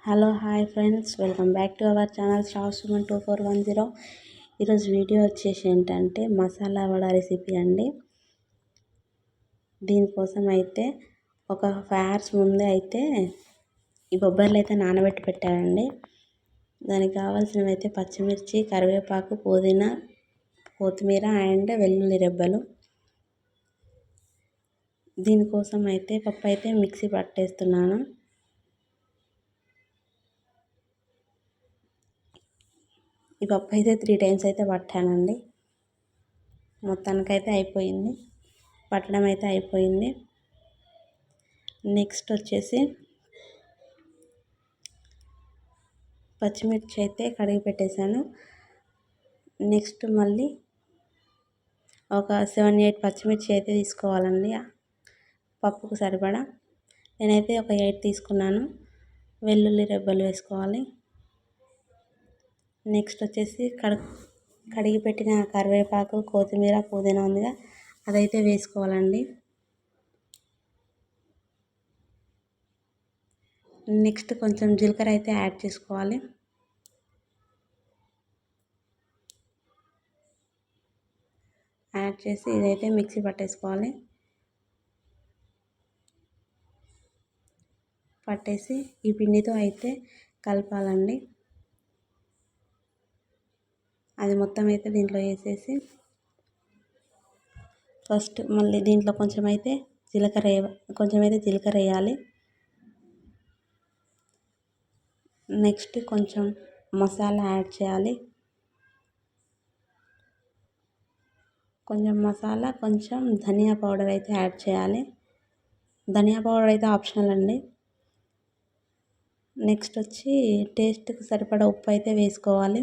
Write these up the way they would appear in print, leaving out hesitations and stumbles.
Hello hi friends, welcome back to our channel Shravsuman2410. ఈరోజు video వచ్చేసి ఏంటంటే masala vada recipe అండి. దీనికోసం అయితే ఒక 5 hours ముందే అయితే ఈ బొబ్బర్లు అయితే నానబెట్టి పెట్టానండి. దానికి కావాల్సినవి అయితే పచ్చిమిర్చి, కరివేపాకు, పుదీనా, కొత్తిమీర అండ్ వెల్లుల్లి రెబ్బలు. దీనికోసం అయితే పప్పు అయితే మిక్సీ పట్టేస్తున్నాను. ఈ పప్పు అయితే 3 times అయితే పట్టానండి. మొత్తానికైతే అయిపోయింది, పట్టడం అయితే అయిపోయింది. నెక్స్ట్ వచ్చేసి పచ్చిమిర్చి అయితే కడిగి పెట్టేశాను. నెక్స్ట్ మళ్ళీ ఒక 7-8 పచ్చిమిర్చి అయితే తీసుకోవాలండి పప్పుకు సరిపడా. నేనైతే ఒక 8 తీసుకున్నాను. వెల్లుల్లి రెబ్బలు వేసుకోవాలి. నెక్స్ట్ వచ్చేసి కడిగి పెట్టిన కరివేపాకు, కొత్తిమీర, పుదీనా ఉందిగా, అదైతే వేసుకోవాలండి. నెక్స్ట్ కొంచెం జీలకర్ర అయితే యాడ్ చేసుకోవాలి. యాడ్ చేసి ఇదైతే మిక్సీ పట్టేసి ఈ పిండితో అయితే కలపాలండి. అది మొత్తం అయితే దీంట్లో వేసేసి ఫస్ట్ మళ్ళీ దీంట్లో కొంచెం అయితే జీలకర్ర వేయాలి. నెక్స్ట్ కొంచెం మసాలా యాడ్ చేయాలి. కొంచెం ధనియా పౌడర్ అయితే యాడ్ చేయాలి. ధనియా పౌడర్ అయితే ఆప్షనల్ అండి. నెక్స్ట్ వచ్చి టేస్ట్కి సరిపడా ఉప్పు అయితే వేసుకోవాలి.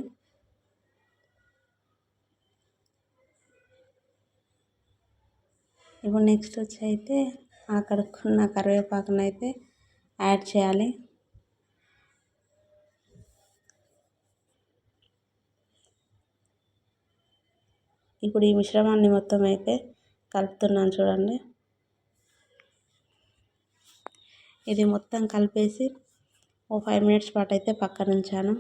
ఇప్పుడు నెక్స్ట్ వచ్చి అయితే కడుక్కున్న కరివేపాకును అయితే యాడ్ చేయాలి. ఇప్పుడు ఈ మిశ్రమాన్ని మొత్తం అయితే కలుపుతున్నాను చూడండి. ఇది మొత్తం కలిపేసి ఓ 5 minutes పాటు అయితే పక్కన ఉంచాను.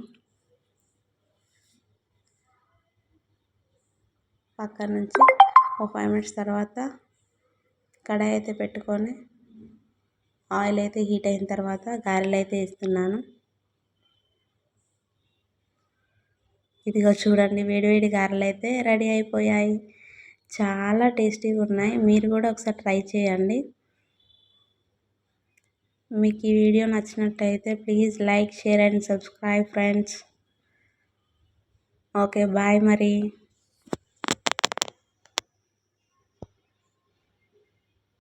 పక్కన నుంచి ఓ 5 minutes తర్వాత కడాయి అయితే పెట్టుకొని ఆయిల్ అయితే హీట్ అయిన తర్వాత గారెలు అయితే వేస్తున్నాను. ఇదిగో చూడండి, వేడివేడి గారెలు అయితే రెడీ అయిపోయాయి. చాలా టేస్టీగా ఉన్నాయి. మీరు కూడా ఒకసారి ట్రై చేయండి. మీకు ఈ వీడియో నచ్చినట్టయితే please like, share and subscribe friends. Okay, bye మరి.